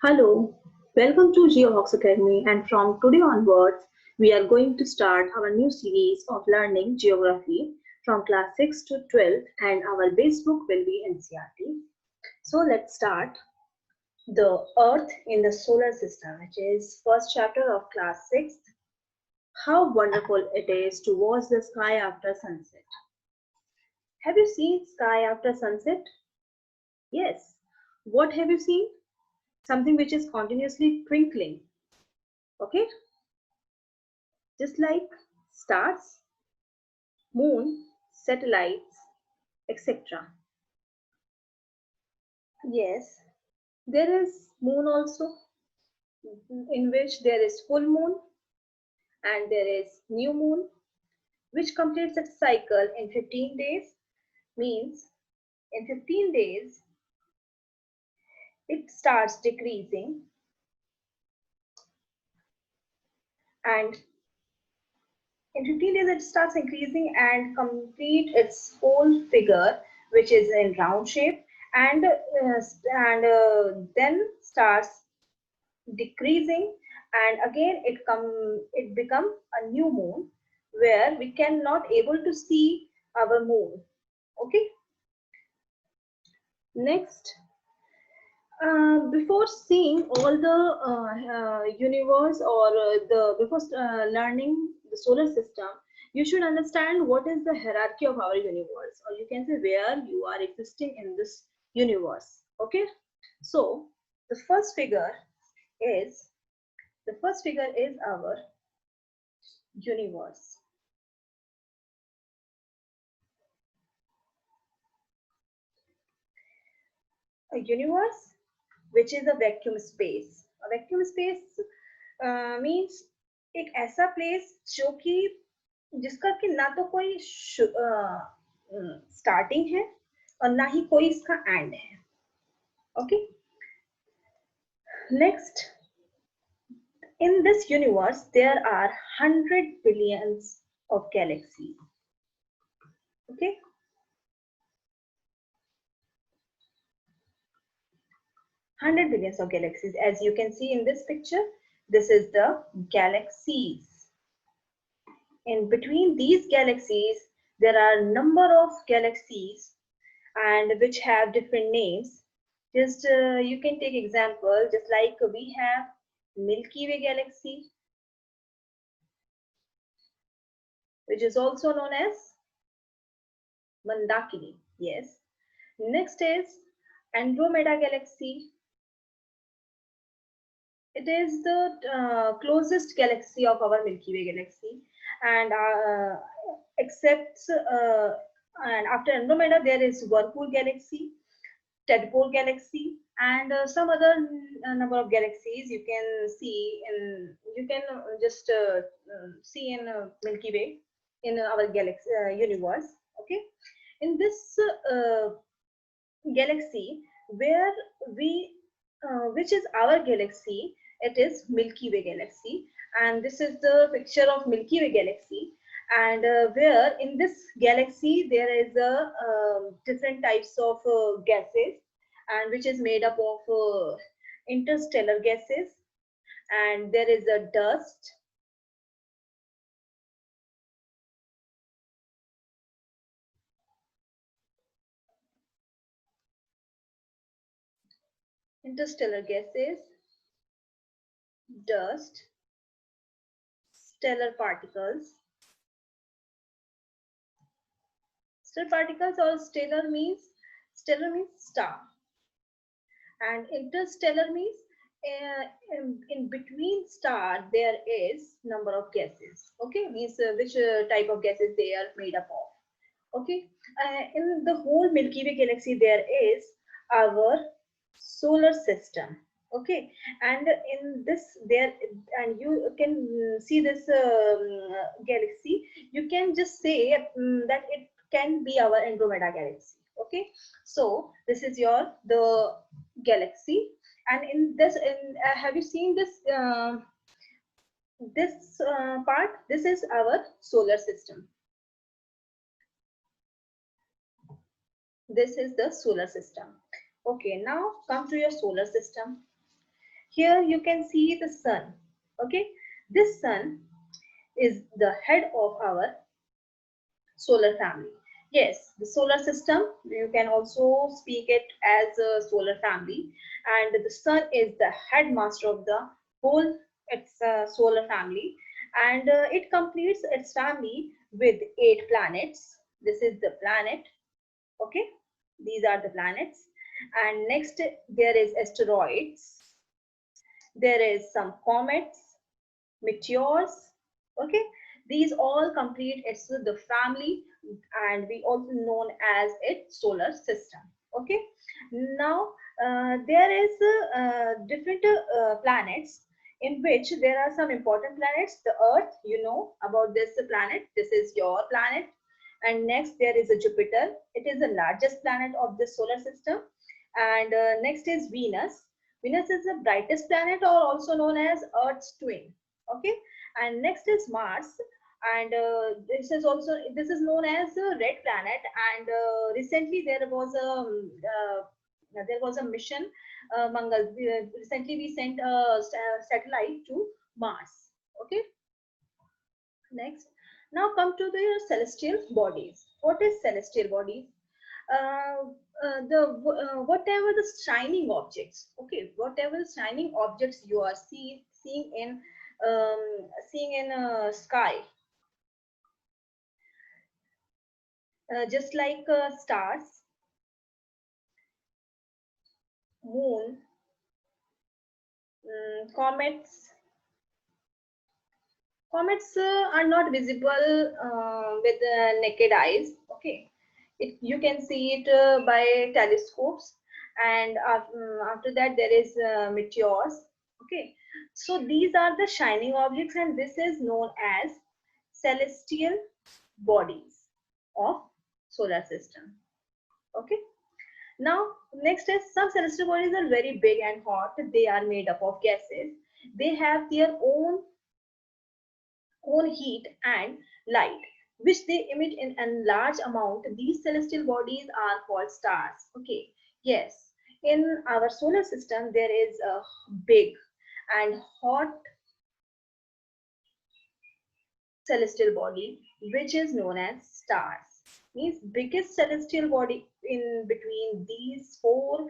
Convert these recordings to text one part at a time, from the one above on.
Hello, welcome to Geohox Academy, and from today onwards, we are going to start our new series of learning geography from class 6 to 12, and our base book will be NCERT. So let's start. The Earth in the solar system, which is first chapter of class 6. How wonderful it is to watch the sky after sunset. Have you seen sky after sunset? Yes. What have you seen? Something which is continuously twinkling. Okay, just like stars, moon, satellites, etc. Yes, there is moon also, in which there is full moon and there is new moon, which completes its cycle in 15 days. Means in 15 days it starts decreasing, and in 15 days it starts increasing and complete its whole figure, which is in round shape, and then starts decreasing, and again it become a new moon where we cannot able to see our moon. Okay, next, before seeing all the universe, or before learning the solar system, you should understand what is the hierarchy of our universe, or you can say where you are existing in this universe. Okay, so the first figure is our universe. A universe which is a vacuum space. A vacuum space means एक ऐसा place जो कि जिसका कि ना तो कोई starting है और ना ही कोई इसका end है. Okay. Next, in this universe there are 100 billions of galaxies. Okay. 100 billions of galaxies. As you can see in this picture, this is the galaxies. In between these galaxies, there are number of galaxies and which have different names. Just you can take example, just like we have Milky Way galaxy, which is also known as Mandakini. Yes. Next is Andromeda galaxy. It is the closest galaxy of our Milky Way galaxy, and except and after Andromeda there is Whirlpool galaxy, Tadpole galaxy, and some other number of galaxies you can see in, you can just see in Milky Way, in our galaxy universe. Okay, in this galaxy where we which is our galaxy, it is Milky Way galaxy, and this is the picture of Milky Way galaxy. And where in this galaxy there is a different types of gases, and which is made up of interstellar gases, and there is a dust, interstellar gases, dust, stellar particles. Stellar particles, or stellar means star, and interstellar means in between star there is number of gases. Okay, means which type of gases they are made up of. Okay, in the whole Milky Way galaxy there is our solar system. Okay, and in this there, and you can see this galaxy, you can just say that it can be our Andromeda galaxy. Okay, so this is your the galaxy, and in this, have you seen this part? This is our solar system. This is the solar system. Okay, now come to your solar system. Here you can see the sun. Okay, this sun is the head of our solar family. Yes, the solar system, you can also speak it as a solar family, and the sun is the headmaster of the whole its solar family, and it completes its family with 8 planets. This is the planet. Okay, these are the planets, and next there is asteroids, there is some comets, meteors. Okay, these all complete its the family, and we also known as its solar system. Okay, now there is different planets in which there are some important planets. The earth, you know about this planet, this is your planet. And next there is a Jupiter, it is the largest planet of the solar system. And next is Venus. Venus is the brightest planet, or also known as Earth's twin. Okay, and next is Mars, and this is known as a red planet. And recently there was a mission, Mangal. Recently we sent a satellite to Mars. Okay, next. Now come to the celestial bodies. What is celestial bodies? uh, Whatever the shining objects, okay, whatever shining objects you are seeing in sky, just like stars, moon, comets. Comets are not visible with naked eyes. Okay, you can see it by telescopes, and after that there is meteors. Okay, so these are the shining objects, and this is known as celestial bodies of solar system. Okay, now next is some celestial bodies are very big and hot. They are made up of gases. They have their own heat and light, which they emit in a large amount. These celestial bodies are called stars. Okay, yes, in our solar system there is a big and hot celestial body which is known as stars. Means biggest celestial body in between these four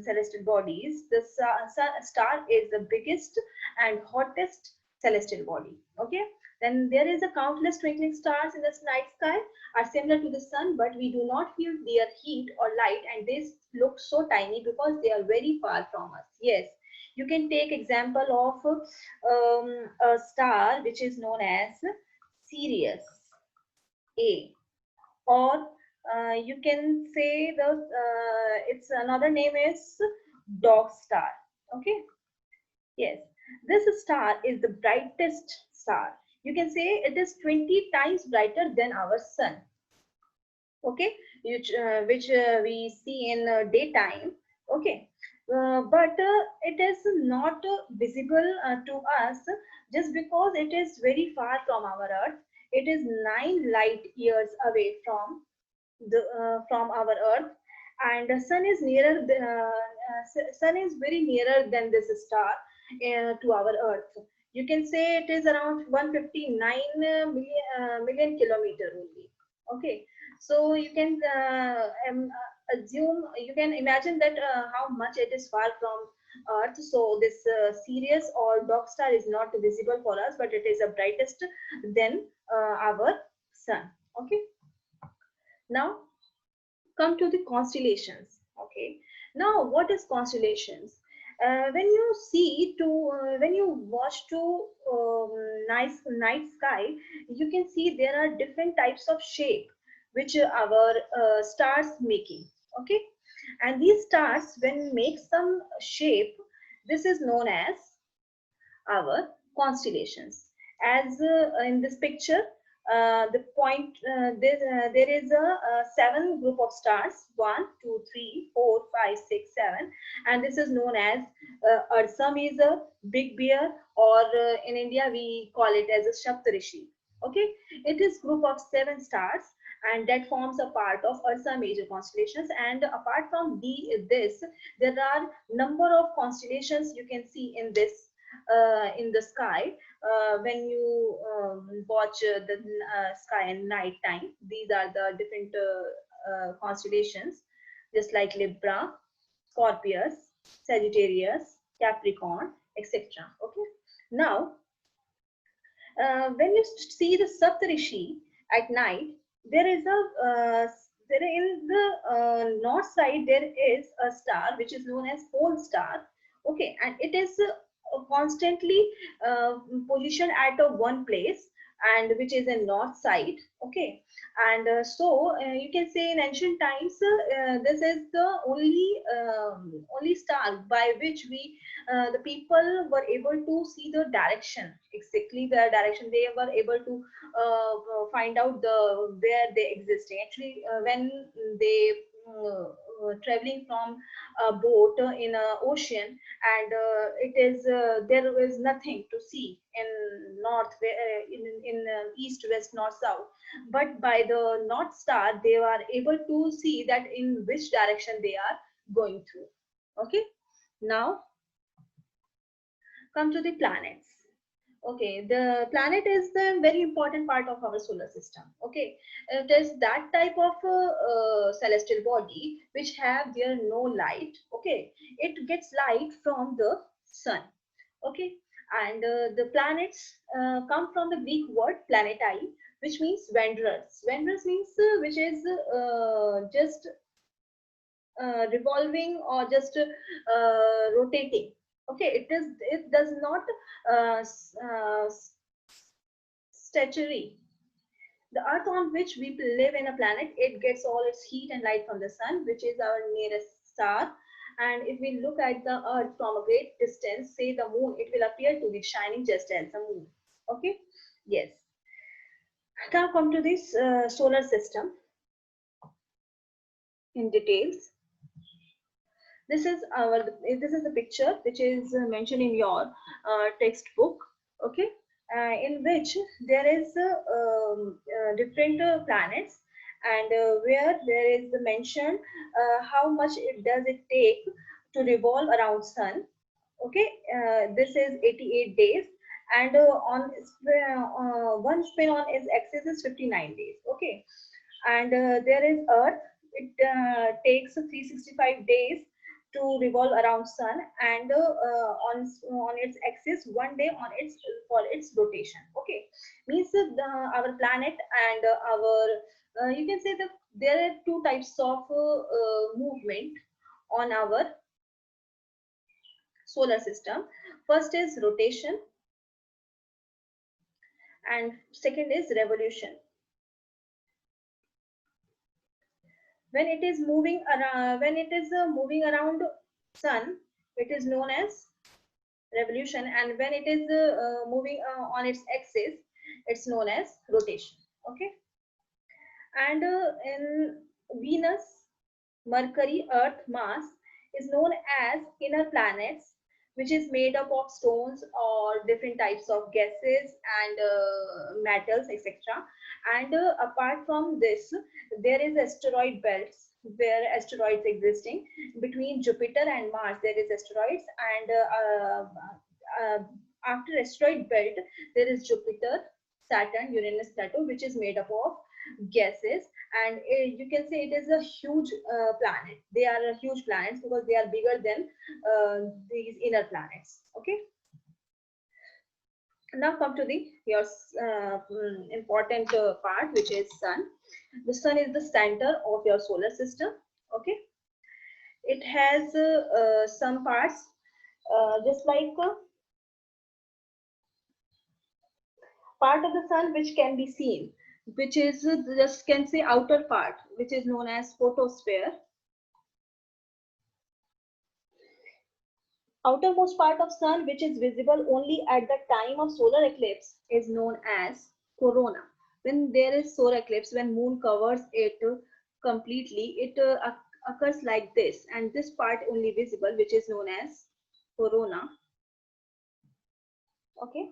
celestial bodies, the star is the biggest and hottest celestial body. Okay, then there is a countless twinkling stars in the night sky, are similar to the sun, but we do not feel their heat or light, and they look so tiny because they are very far from us. Yes, you can take example of a star which is known as Sirius A, or you can say its another name is dog star. Okay, yes, this star is the brightest star. You can say it is 20 times brighter than our sun. Okay, which we see in daytime. Okay, but it is not visible to us, just because it is very far from our earth. It is 9 light years away from our earth, and the sun is sun is very nearer than this star to our earth. You can say it is around 159 million kilometer only. Okay, so you can assume, you can imagine that how much it is far from earth. So this Sirius or dog star is not visible for us, but it is the brightest than our sun. Okay, now come to the constellations. Okay, now what is constellations? When you see to when you watch to nice night sky, you can see there are different types of shape which our stars making. Okay, and these stars when make some shape, this is known as our constellations. As in this picture, there is a 7 group of stars, 1, 2, 3, 4, 5, 6, 7, and this is known as Ursa Major, Big Bear, or in India we call it as a Saptarishi. Okay, it is group of 7 stars, and that forms a part of Ursa major constellations. And apart from this, there are number of constellations you can see in the sky when you watch the sky in night time. These are the different constellations, just like Libra, Scorpius, Sagittarius, Capricorn, etc. Okay. Now, when you see the Saptarishi at night, there is a there in the north side there is a star which is known as pole star. Okay, and it is constantly positioned at a one place, and which is in north side. Okay, and you can say in ancient times this is the only star by which the people were able to see the direction, exactly the direction. They were able to find out where they existing. Actually, when they traveling from a boat in a ocean, and it is there is nothing to see in east, west, north, south, but by the north star they are able to see that in which direction they are going through. Okay, now come to the planets. Okay, the planet is the very important part of our solar system. Okay, it is that type of celestial body which have their no light. Okay, it gets light from the sun. Okay, and the planets come from the Greek word planetai, which means wanderers. Wanderers means which is just revolving or just rotating. Okay, it does not statuary. The earth on which we live in a planet, it gets all its heat and light from the sun, which is our nearest star. And if we look at the earth from a great distance, say the moon, it will appear to be shining just as the moon. Okay, yes. Now come to this solar system in details. This is the picture which is mentioned in your textbook. Okay, in which there is different planets, and where there is mentioned how much does it take to revolve around sun. Okay, this is 88 days, and on one spin on its axis is 59 days. Okay, and there is earth. It takes 365 days to revolve around sun, and on its axis 1 day on its for its rotation. Okay, means our planet and our you can say that there are two types of movement on our solar system. First is rotation, and second is revolution. When it is moving around sun, it is known as revolution, and when it is moving on its axis, it's known as rotation. Okay, and in Venus, Mercury, Earth, Mars is known as inner planets, which is made up of stones or different types of gases and metals, etc. And apart from this, there is asteroid belts where asteroids existing. Between Jupiter and Mars there is asteroids, and after asteroid belt there is Jupiter, Saturn, Uranus, Pluto, which is made up of gases. And you can say it is a huge planet. They are huge planets because they are bigger than these inner planets. Okay, now come to the your important part, which is sun. The sun is the center of your solar system. Okay, it has some parts just like part of the sun which can be seen, which is just can say outer part, which is known as photosphere. Outermost part of sun, which is visible only at the time of solar eclipse, is known as corona. When there is solar eclipse, when moon covers it completely, it occurs like this, and this part only visible, which is known as corona. Okay,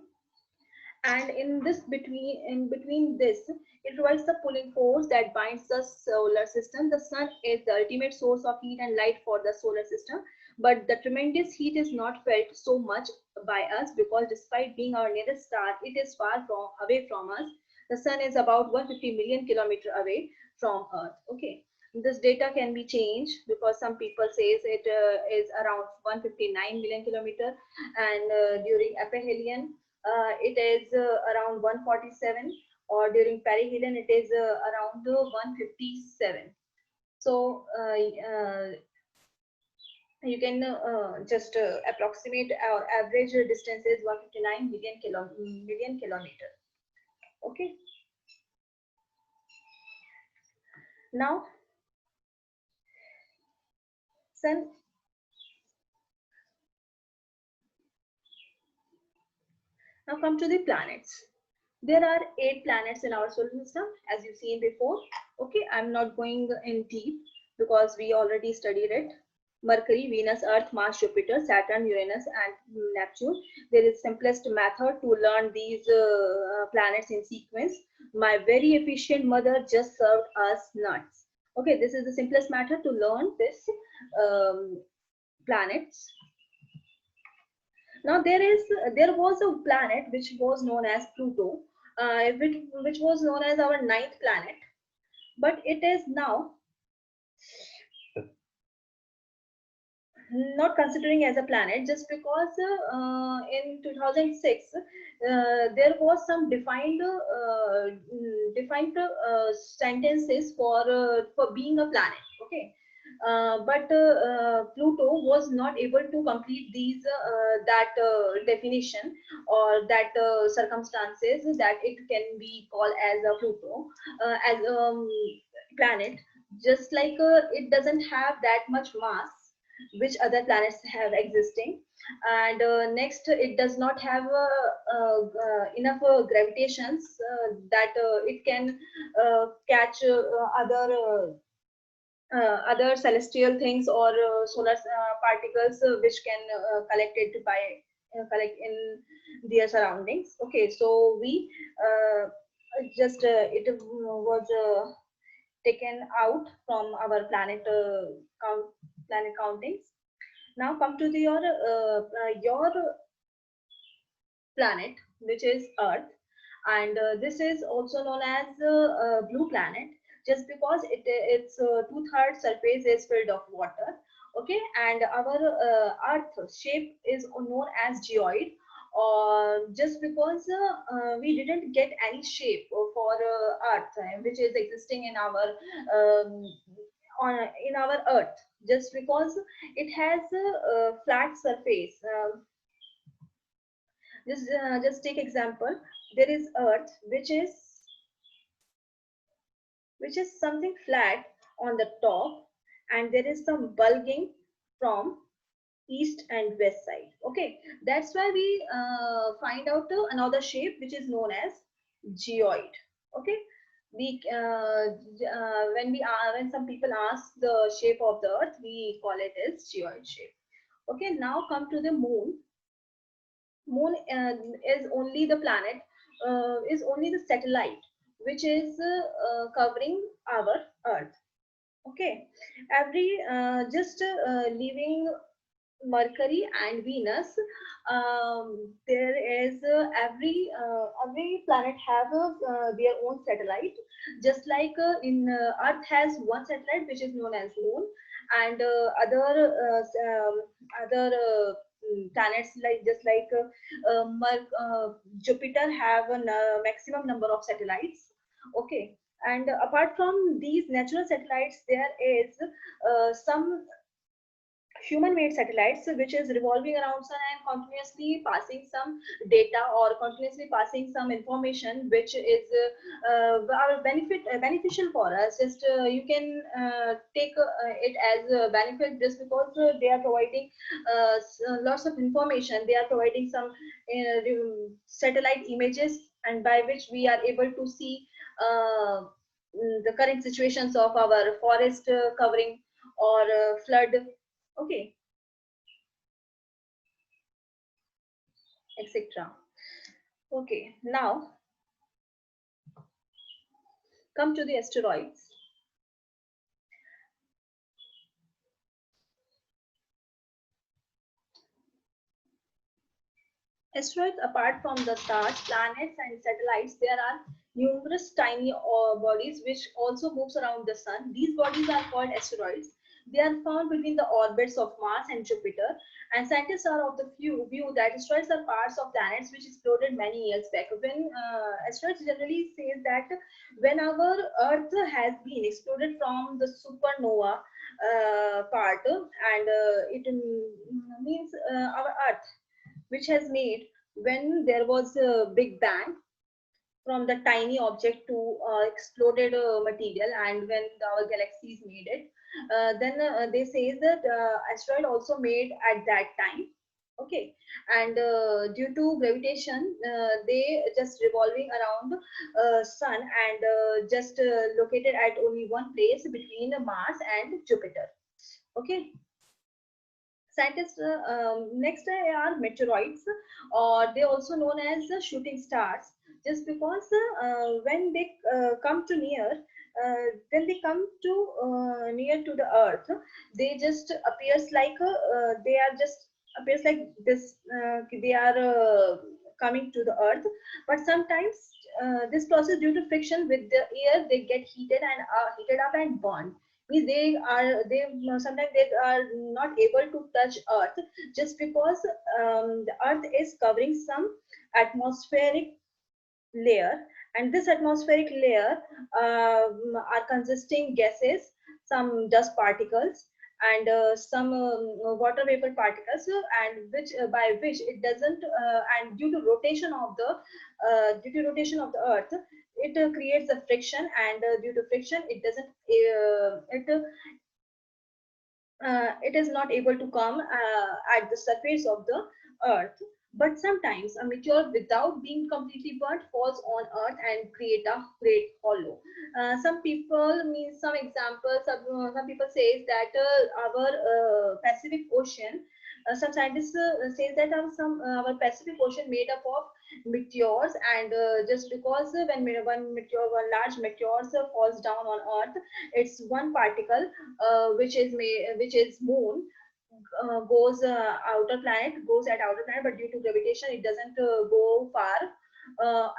and in between this, it provides the pulling force that binds the solar system. The sun is the ultimate source of heat and light for the solar system, but the tremendous heat is not felt so much by us because despite being our nearest star, it is far from away from us. The sun is about 150 million kilometers away from earth. Okay, this data can be changed because some people says it is around 159 million kilometer, and during aphelion it is around 147, or during perihelion it is around 157. So you can just approximate our average distance is 159 million kilometer. Okay, now sun. Now come to the planets. There are 8 planets in our solar system, as you've seen before. Okay, I'm not going in deep because we already studied it. Mercury, Venus, Earth, Mars, Jupiter, Saturn, Uranus, and Neptune. There is simplest method to learn these planets in sequence. My very efficient mother just served us nuts. Okay, this is the simplest method to learn this planets. Now there was a planet which was known as Pluto, which was known as our ninth planet, but it is now not considering as a planet just because in 2006 there was some defined sentences for being a planet. Okay, but Pluto was not able to complete these that definition or that circumstances that it can be called as a Pluto as a planet, just like it doesn't have that much mass which other planets have existing, and next it does not have enough gravitations that it can catch other celestial things or solar particles which can collect in their surroundings. Okay, so we just it was taken out from our planet countings. Now come to your planet, which is Earth, and this is also known as blue planet, just because its 2/3 surface is filled of water. Okay, and our Earth shape is known as geoid, or just because we didn't get any shape for Earth, which is existing in our in our Earth, just because it has a flat surface. Just take example. There is Earth, which is something flat on the top, and there is some bulging from east and west side. Okay, that's why we find out another shape which is known as geoid. Okay, we when some people ask the shape of the Earth, we call it as geoid shape. Okay, now come to the moon. Moon is only the planet, is only the satellite which is covering our Earth. Okay, every just leaving Mercury and Venus, there is every planet have their own satellite. Just like in Earth has one satellite which is known as Moon, and other planets like just like Jupiter have a maximum number of satellites. Okay, and apart from these natural satellites, there is some human-made satellites which is revolving around sun and continuously passing some data or continuously passing some information which is beneficial for us. Just you can take it as a benefit just because they are providing lots of information. They are providing some satellite images, and by which we are able to see the current situations of our forest covering or flood. Okay, etc. Okay, now come to the asteroids. Asteroids, apart from the stars, planets, and satellites, there are numerous tiny bodies which also moves around the sun. These bodies are called asteroids. They are found between the orbits of Mars and Jupiter, and scientists are of the view that asteroids are parts of planets which exploded many years back. When asteroids generally says that when our Earth has been exploded from the supernova part, and it means our Earth, which has made when there was a big bang from the tiny object to exploded material, and when our galaxies made it, then they say that asteroid also made at that time. Okay, and due to gravitation, they just revolving around sun, and just located at only one place between Mars and Jupiter. Okay, scientists next are meteoroids, or they also known as shooting stars, just because when they come to near, when they come to near to the earth, they just appears like they are just appears like this, they are coming to the earth, but sometimes this process due to friction with the air, they get heated and heated up and burned. Means they sometimes they are not able to touch earth, just because the earth is covering some atmospheric layer, and this atmospheric layer are consisting gases, some dust particles, and some water vapor particles, and which by which it doesn't and due to rotation of the earth, it creates a friction, and due to friction it doesn't it is not able to come at the surface of the earth. But sometimes a meteor, without being completely burnt, falls on earth and create a great hollow. Some people mean some examples, some people say that our Pacific Ocean, some scientists say that our Pacific Ocean made up of meteors, and just because one large meteor falls down on earth, it's one particle which is moon, goes at outer planet, but due to gravitation it doesn't go far,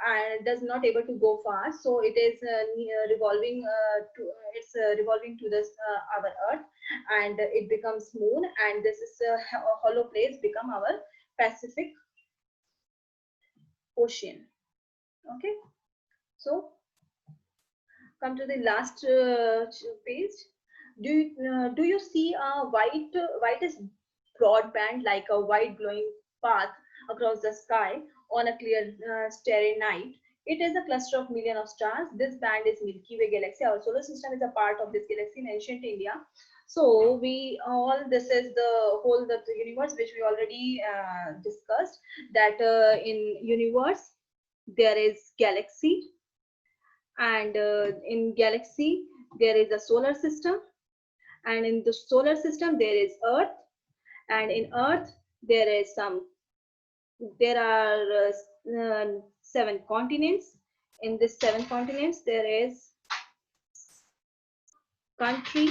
and does not able to go far, so it is revolving to it's revolving to this our earth, and it becomes moon, and this is a hollow place become our Pacific Ocean. Okay, so come to the last page. Do you see a whitest broad band, like a white glowing path across the sky on a clear starry night? It is a cluster of millions of stars. This band is Milky Way galaxy. Our solar system is a part of this galaxy in ancient India. So we all, this is the whole the universe which we already discussed, that in universe there is galaxy, and in galaxy there is a solar system, and in the solar system there is earth, and in earth there is some there are seven continents. In this seven continents there is country,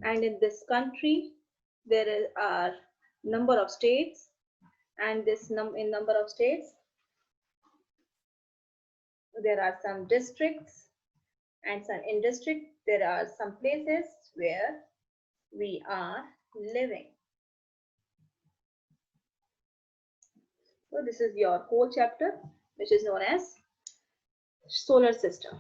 and in this country are number of states, and in number of states there are some districts, and some in district there are some places where we are living. So this is your whole chapter, which is known as solar system.